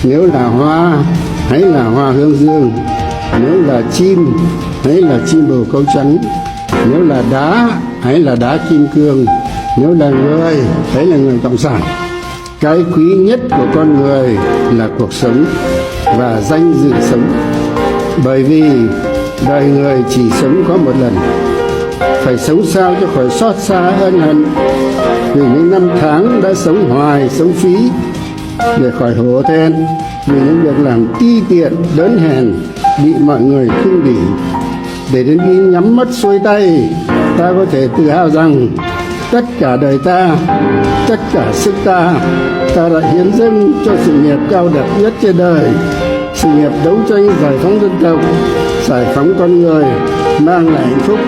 nếu là hoa hãy là hoa hướng dương, nếu là chim hãy là chim bồ câu trắng, nếu là đá hãy là đá kim cương, nếu là người hãy là người cộng sản. Cái quý nhất của con người là cuộc sống và danh dự sống, bởi vì đời người chỉ sống có một lần, phải sống sao cho khỏi xót xa ân hận vì những năm tháng đã sống hoài sống phí, để khỏi hổ thẹn vì những việc làm ti tiện đớn hèn bị mọi người khinh bỉ, để đến khi nhắm mắt xuôi tay ta có thể tự hào rằng tất cả đời ta, tất cả sức ta đã hiến dâng cho sự nghiệp cao đẹp nhất trên đời, sự nghiệp đấu tranh giải phóng dân tộc, giải phóng con người, mang lại hạnh phúc.